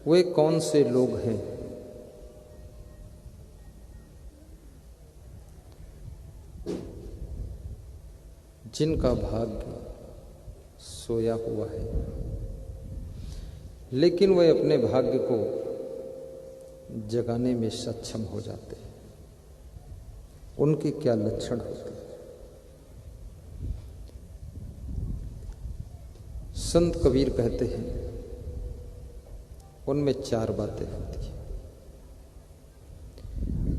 वे कौन से लोग हैं जिनका भाग्य सोया हुआ है, लेकिन वे अपने भाग्य को जगाने में सक्षम हो जाते हैं? उनके क्या लक्षण होते हैं? संत कबीर कहते हैं उनमें 4 बातें होती हैं,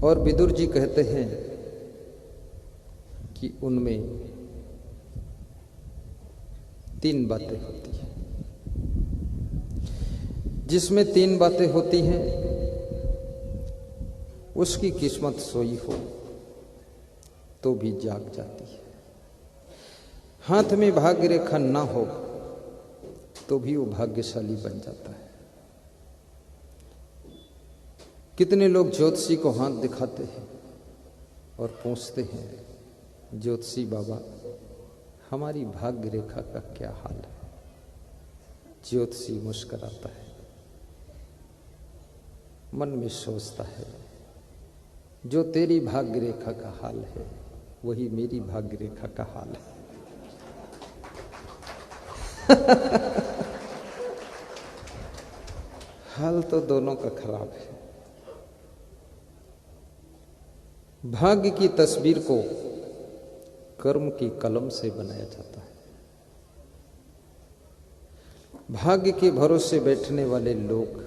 और विदुर जी कहते हैं कि उनमें 3 बातें होती हैं। जिसमें 3 बातें होती हैं उसकी किस्मत सोई हो तो भी जाग जाती है। हाथ में भाग्य रेखा ना हो तो भी वो भाग्यशाली बन जाता है। कितने लोग ज्योतिषी को हाथ दिखाते हैं और पूछते हैं, ज्योतिषी बाबा हमारी भाग्य रेखा का क्या हाल है? ज्योतिषी मुस्कुराता है, मन में सोचता है, जो तेरी भाग्य रेखा का हाल है वही मेरी भाग्य रेखा का हाल है। हाल तो दोनों का खराब है। भाग्य की तस्वीर को कर्म की कलम से बनाया जाता है। भाग्य के भरोसे बैठने वाले लोग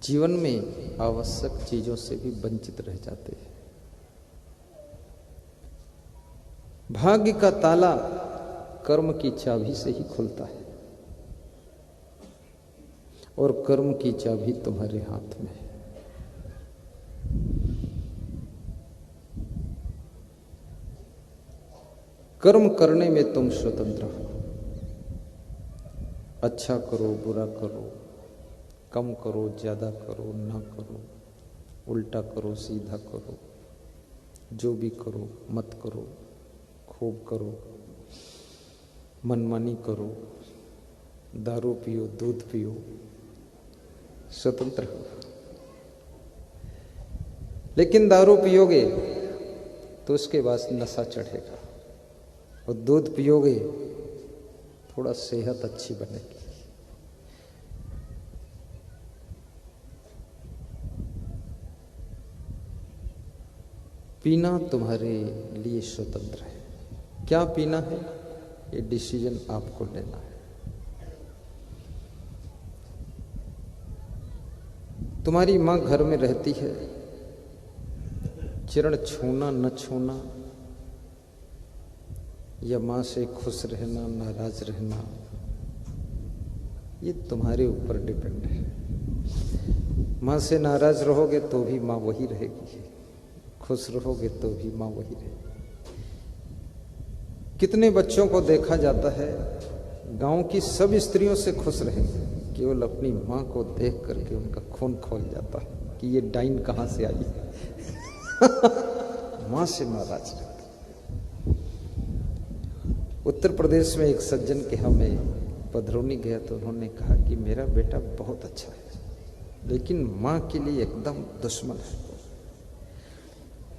जीवन में आवश्यक चीजों से भी वंचित रह जाते हैं। भाग्य का ताला कर्म की चाबी से ही खुलता है, और कर्म की चाबी तुम्हारे हाथ में है। कर्म करने में तुम स्वतंत्र हो। अच्छा करो, बुरा करो, कम करो, ज्यादा करो, ना करो, उल्टा करो, सीधा करो, जो भी करो मत करो, खूब करो, मनमानी करो, दारू पियो, दूध पियो, स्वतंत्र हो। लेकिन दारू पियोगे तो उसके बाद नशा चढ़ेगा, और दूध पियोगे थोड़ा सेहत अच्छी बनेगी। पीना तुम्हारे लिए स्वतंत्र है। क्या पीना है ये डिसीजन आपको लेना है। तुम्हारी मां घर में रहती है, चरण छूना न छूना, या मां से खुश रहना, नाराज रहना, ये तुम्हारे ऊपर डिपेंड है। मां से नाराज रहोगे तो भी मां वही रहेगी, खुश रहोगे तो भी मां वही रहेगी। कितने बच्चों को देखा जाता है गांव की सब स्त्रियों से खुश रहेंगे, केवल अपनी मां को देख करके उनका खून खोल जाता है कि ये डाइन कहां से आई मां से नाराज रहता। उत्तर प्रदेश में एक सज्जन के यहाँ मैं पधरौनी गया तो उन्होंने कहा कि मेरा बेटा बहुत अच्छा है, लेकिन मां के लिए एकदम दुश्मन है।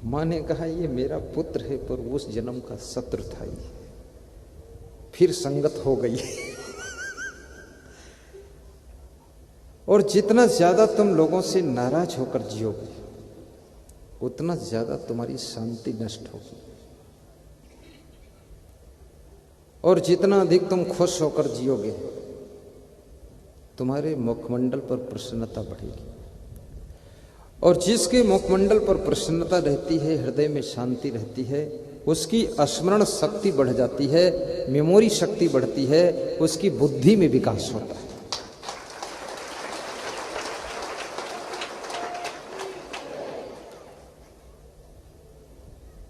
मां ने कहा ये मेरा पुत्र है, पर उस जन्म का शत्रु था, ये फिर संगत हो गई। और जितना ज्यादा तुम लोगों से नाराज होकर जियोगे उतना ज्यादा तुम्हारी शांति नष्ट होगी, और जितना अधिक तुम खुश होकर जियोगे तुम्हारे मुखमंडल पर प्रसन्नता बढ़ेगी। और जिसके मुखमंडल पर प्रसन्नता रहती है, हृदय में शांति रहती है, उसकी स्मरण शक्ति बढ़ जाती है, मेमोरी शक्ति बढ़ती है, उसकी बुद्धि में विकास होता है।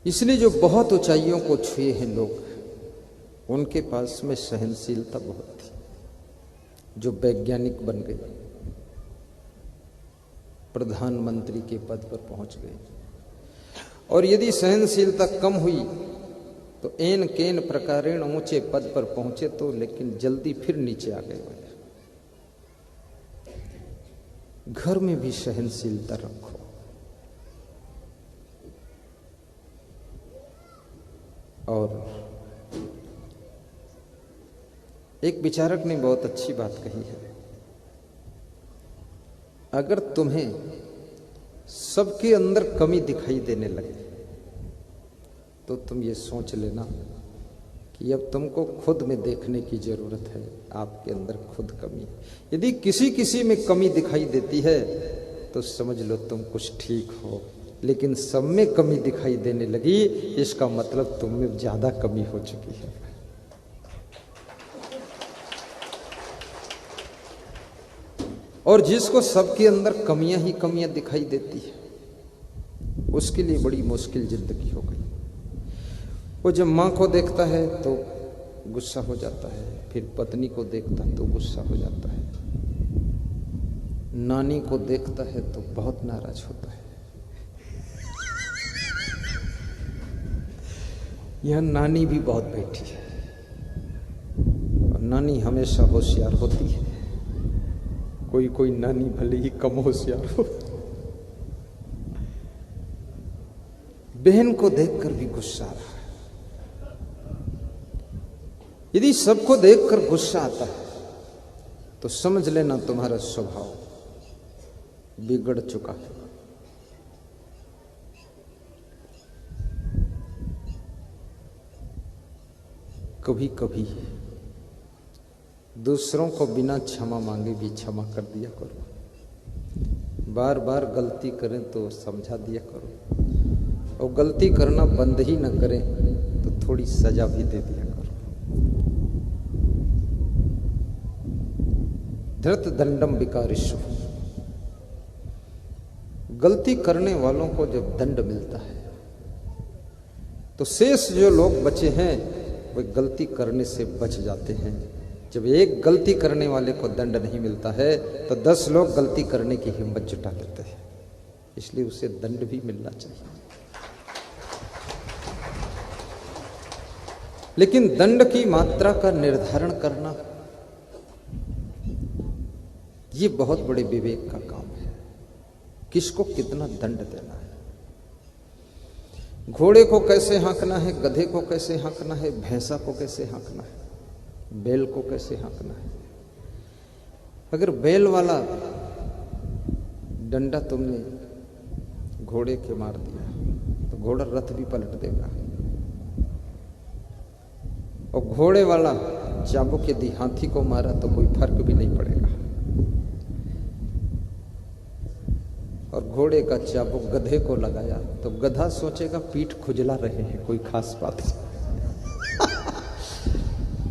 इसलिए जो बहुत ऊंचाइयों को छुए हैं लोग, उनके पास में सहनशीलता बहुत थी। जो वैज्ञानिक बन गए, प्रधानमंत्री के पद पर पहुंच गए, और यदि सहनशीलता कम हुई तो एन केन प्रकारेण ऊंचे पद पर पहुंचे तो, लेकिन जल्दी फिर नीचे आ गए। घर में भी सहनशीलता रखो। और एक विचारक ने बहुत अच्छी बात कही है, अगर तुम्हें सबके अंदर कमी दिखाई देने लगे तो तुम ये सोच लेना कि अब तुमको खुद में देखने की जरूरत है, आपके अंदर खुद कमी है। यदि किसी किसी में कमी दिखाई देती है तो समझ लो तुम कुछ ठीक हो, लेकिन सब में कमी दिखाई देने लगी इसका मतलब तुम में ज्यादा कमी हो चुकी है। और जिसको सबके अंदर कमियां ही कमियां दिखाई देती है उसके लिए बड़ी मुश्किल जिंदगी हो गई। वो जब माँ को देखता है तो गुस्सा हो जाता है, फिर पत्नी को देखता है तो गुस्सा हो जाता है, नानी को देखता है तो बहुत नाराज होता है। यह नानी भी बहुत बैठी है और नानी हमेशा होशियार होती है, कोई कोई नानी भले ही कम होशियार हो। बहन को देखकर भी गुस्सा आ रहा है। यदि सबको देखकर गुस्सा आता है तो समझ लेना तुम्हारा स्वभाव बिगड़ चुका है। कभी कभी दूसरों को बिना क्षमा मांगे भी क्षमा कर दिया करो। बार बार गलती करें तो समझा दिया करो, और गलती करना बंद ही न करें तो थोड़ी सजा भी दे दिया करो। धृत दंडम विकारिषु, गलती करने वालों को जब दंड मिलता है तो शेष जो लोग बचे हैं वे गलती करने से बच जाते हैं। जब एक गलती करने वाले को दंड नहीं मिलता है तो 10 लोग गलती करने की हिम्मत जुटा लेते हैं, इसलिए उसे दंड भी मिलना चाहिए। लेकिन दंड की मात्रा का निर्धारण करना ये बहुत बड़े विवेक का काम है। किसको कितना दंड देना है, घोड़े को कैसे हाँकना है, गधे को कैसे हाँकना है, भैंसा को कैसे हाँकना है, बैल को कैसे हाँकना है। अगर बैल वाला डंडा तुमने घोड़े के मार दिया तो घोड़ा रथ भी पलट देगा, और घोड़े वाला चाबुक यदि हाथी को मारा तो कोई फर्क भी नहीं पड़ेगा, और घोड़े का चाबुक गधे को लगाया तो गधा सोचेगा पीठ खुजला रहे हैं, कोई खास बात नहीं।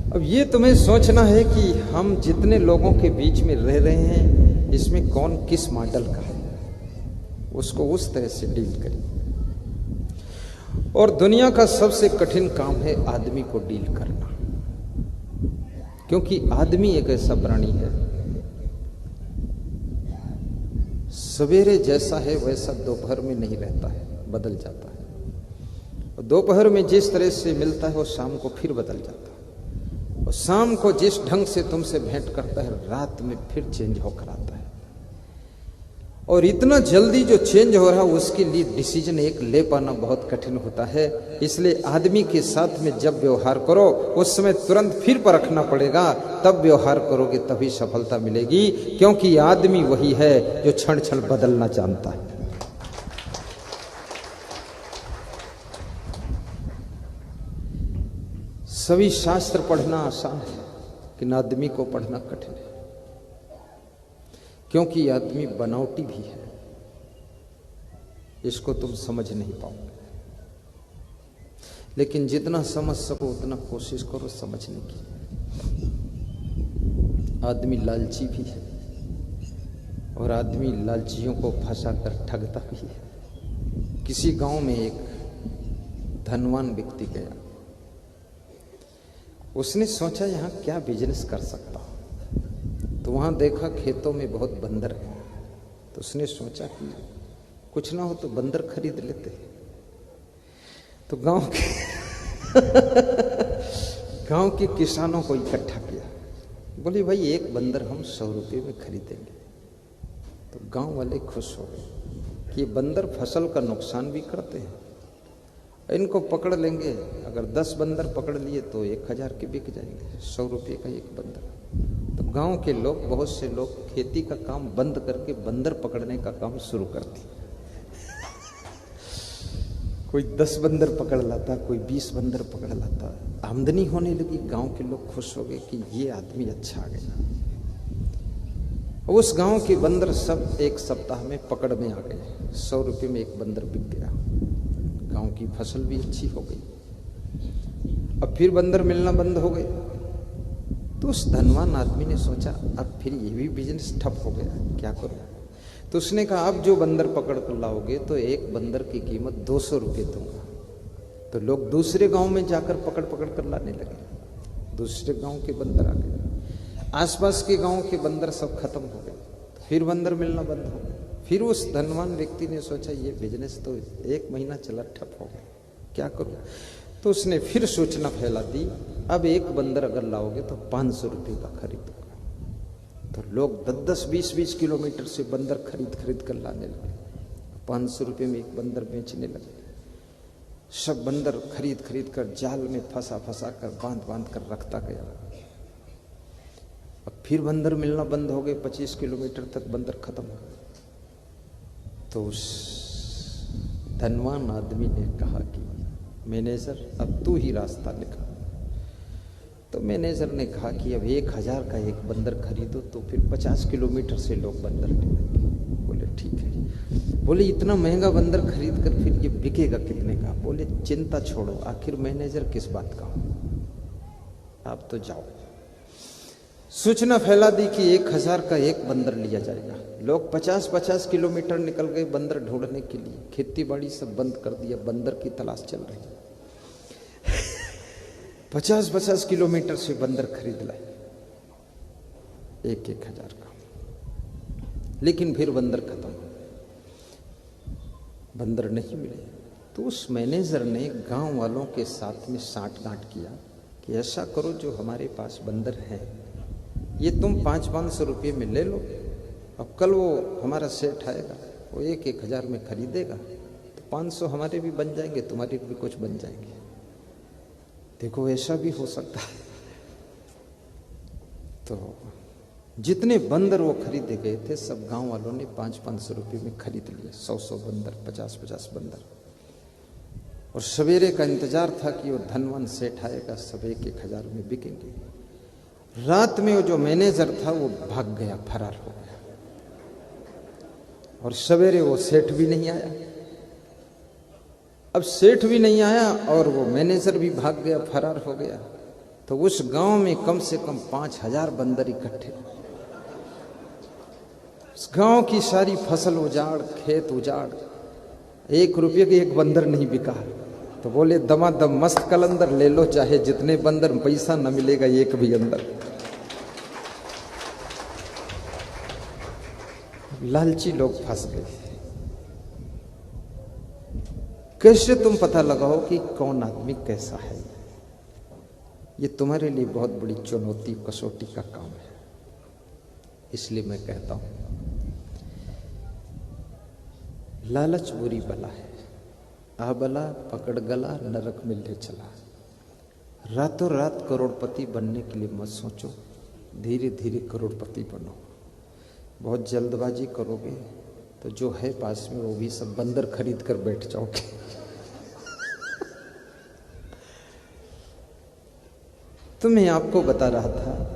अब ये तुम्हें सोचना है कि हम जितने लोगों के बीच में रह रहे हैं इसमें कौन किस मॉडल का है, उसको उस तरह से डील करें। और दुनिया का सबसे कठिन काम है आदमी को डील करना, क्योंकि आदमी एक ऐसा प्राणी है, सवेरे जैसा है वैसा दोपहर में नहीं रहता है, बदल जाता है। और दोपहर में जिस तरह से मिलता है वो शाम को फिर बदल जाता है, और शाम को जिस ढंग से तुमसे भेंट करता है रात में फिर चेंज होकर आता है। और इतना जल्दी जो चेंज हो रहा है उसके लिए डिसीजन एक ले पाना बहुत कठिन होता है। इसलिए आदमी के साथ में जब व्यवहार करो उस समय तुरंत फिर परखना पड़ेगा, तब व्यवहार करोगे तभी सफलता मिलेगी, क्योंकि आदमी वही है जो क्षण क्षण बदलना जानता है। सभी शास्त्र पढ़ना आसान है लेकिन आदमी को पढ़ना कठिन है, क्योंकि आदमी बनावटी भी है, इसको तुम समझ नहीं पाओगे। लेकिन जितना समझ सको उतना कोशिश करो समझने की। आदमी लालची भी है और आदमी लालचियों को फंसा कर ठगता भी है। किसी गांव में एक धनवान व्यक्ति गया, उसने सोचा यहां क्या बिजनेस कर सकता हूं, तो वहां देखा खेतों में बहुत बंदर है, तो उसने सोचा कि कुछ ना हो तो बंदर खरीद लेते। तो गांव के किसानों को इकट्ठा किया, बोले भाई एक बंदर हम 100 रुपये में खरीदेंगे। तो गांव वाले खुश हो गए कि बंदर फसल का नुकसान भी करते हैं, इनको पकड़ लेंगे। अगर 10 बंदर पकड़ लिए तो 1000 के बिक जाएंगे, 100 रुपये का एक बंदर। तो गांव के लोग, बहुत से लोग खेती का काम बंद करके बंदर पकड़ने का काम शुरू कर दिया। कोई 10 बंदर पकड़ लाता, कोई 20 बंदर पकड़ लाता, आमदनी होने लगी। गांव के लोग खुश हो गए कि ये आदमी अच्छा आ गया। उस गांव के बंदर सब एक सप्ताह में पकड़ में आ गए, 100 रुपये में एक बंदर बिक गया। गांव की फसल भी अच्छी हो गई। अब फिर बंदर मिलना बंद हो गए। तो उस धनवान आदमी ने सोचा अब फिर ये भी बिजनेस ठप हो गया, क्या करूं। तो उसने कहा अब जो बंदर पकड़ कर लाओगे तो एक बंदर की कीमत 200 रुपये दूंगा। तो लोग दूसरे गांव में जाकर पकड़ पकड़ कर लाने लगे। दूसरे गांव के बंदर आ गए, आसपास के गांव के बंदर सब खत्म हो गए। फिर बंदर मिलना बंद हो गए। फिर उस धनवान व्यक्ति ने सोचा ये बिजनेस तो 1 महीना चला, ठप हो गया, क्या करूं। तो उसने फिर सूचना फैला दी अब एक बंदर अगर लाओगे तो 500 रुपये का खरीदूंगा। तो लोग 10-10, 20-20 किलोमीटर से बंदर खरीद कर लाने लगे। 500 रुपये में एक बंदर बेचने लगे। सब बंदर खरीद कर जाल में फंसा कर बांध कर रखता गया। अब फिर बंदर मिलना बंद हो गए, 25 किलोमीटर तक बंदर खत्म हो गए। तो उस धनवान आदमी ने कहा कि मैनेजर अब तू ही रास्ता निकाल। तो मैनेजर ने कहा कि अब 1000 का एक बंदर खरीदो तो फिर 50 किलोमीटर से लोग बंदर लेंगे। बोले ठीक है। बोले इतना महंगा बंदर खरीद कर फिर ये बिकेगा कितने का। बोले चिंता छोड़ो, आखिर मैनेजर किस बात का हो, आप तो जाओ। सूचना फैला दी कि 1000 का एक बंदर लिया जाएगा। लोग 50-50 किलोमीटर निकल गए बंदर ढूंढने के लिए। खेती बाड़ी सब बंद कर दिया, बंदर की तलाश चल रही है। 50-50 किलोमीटर से बंदर खरीद लाए, 1-1000 का। लेकिन फिर बंदर खत्म, बंदर नहीं मिले। तो उस मैनेजर ने गांव वालों के साथ में साठ-गांठ किया कि ऐसा करो जो हमारे पास बंदर हैं ये तुम 500-500 रुपये में ले लो। अब कल वो हमारा सेठ आएगा, वो 1-1000 में खरीदेगा तो 500 हमारे भी बन जाएंगे, तुम्हारे भी कुछ बन जाएंगे। देखो ऐसा भी हो सकता है। तो जितने बंदर वो खरीदे गए थे सब गांव वालों ने 500-500 रुपये में खरीद लिए। 100-100 बंदर, 50-50 बंदर। और सवेरे का इंतजार था कि वो धनवान सेठ आएगा, सब 1-1000 में बिकेंगे। रात में वो जो मैनेजर था वो भाग गया, फरार हो गया। और सवेरे वो सेठ भी नहीं आया। अब सेठ भी नहीं आया और वो मैनेजर भी भाग गया, फरार हो गया। तो उस गांव में कम से कम 5000 बंदर इकट्ठे। उस गांव की सारी फसल उजाड़, खेत उजाड़, 1 रुपये की एक बंदर नहीं बिका। तो बोले दमादम मस्त कलंदर ले लो, चाहे जितने बंदर, पैसा न मिलेगा एक भी अंदर। लालची लोग फंस गए। कैसे तुम पता लगाओ कि कौन आदमी कैसा है? ये तुम्हारे लिए बहुत बड़ी चुनौती, कसौटी का काम है। इसलिए मैं कहता हूं लालच बुरी बला है, आबला पकड़ गला नरक में ले चला। रातों रात करोड़पति बनने के लिए मत सोचो, धीरे धीरे करोड़पति बनो। बहुत जल्दबाजी करोगे तो जो है पास में वो भी सब बंदर खरीद कर बैठ जाओगे। तो मैं आपको बता रहा था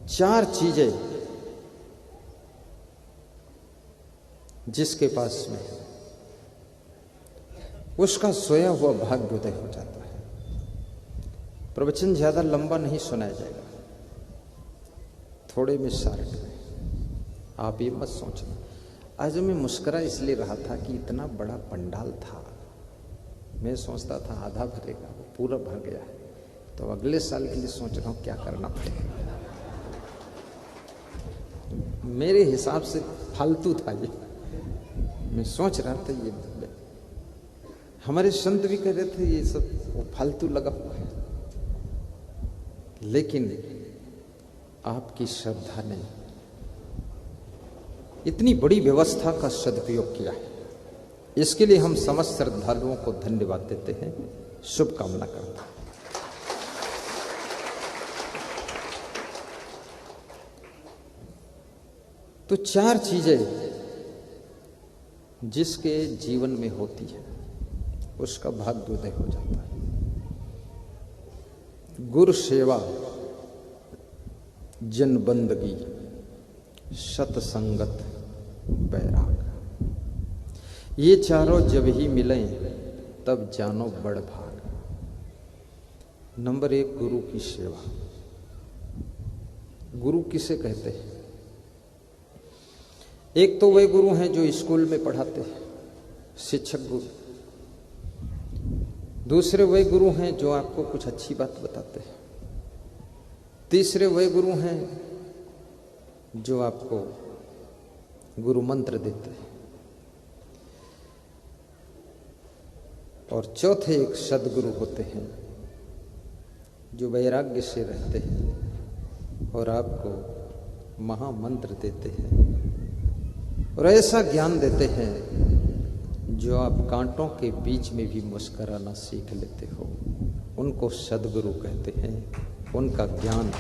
4 चीजें जिसके पास में उसका सोया हुआ भाग्योदय हो जाता है। प्रवचन ज्यादा लंबा नहीं सुनाया जाएगा, थोड़े में शार्ट में। आप ये मत सोचना। आज मैं मुस्कुरा इसलिए रहा था कि इतना बड़ा पंडाल था, मैं सोचता था आधा भरेगा, वो पूरा भर गया है। तो अगले साल के लिए सोच रहा हूं क्या करना पड़ेगा। मेरे हिसाब से फालतू था ये। मैं सोच रहा था ये हमारे संत भी कह रहे थे ये सब वो फालतू लगा हुआ है, लेकिन आपकी श्रद्धा ने इतनी बड़ी व्यवस्था का सदुपयोग किया है। इसके लिए हम समस्त श्रद्धालुओं को धन्यवाद देते हैं, शुभकामना करते हैं। तो 4 चीजें जिसके जीवन में होती है उसका भाग्योदय हो जाता है। गुरु सेवा, जन बंदगी, सतसंगत, बैराग, ये चारों जब ही मिलें तब जानो बड़ भाग। नंबर 1, गुरु की सेवा। गुरु किसे कहते हैं? एक तो वे गुरु हैं जो स्कूल में पढ़ाते हैं, शिक्षक गुरु। दूसरे वे गुरु हैं जो आपको कुछ अच्छी बात बताते हैं। तीसरे वे गुरु हैं जो आपको गुरु मंत्र देते हैं। और चौथे एक सदगुरु होते हैं जो वैराग्य से रहते हैं और आपको महामंत्र देते हैं और ऐसा ज्ञान देते हैं जो आप कांटों के बीच में भी मुस्कुराना सीख लेते हो। उनको सदगुरु कहते हैं। उनका ज्ञान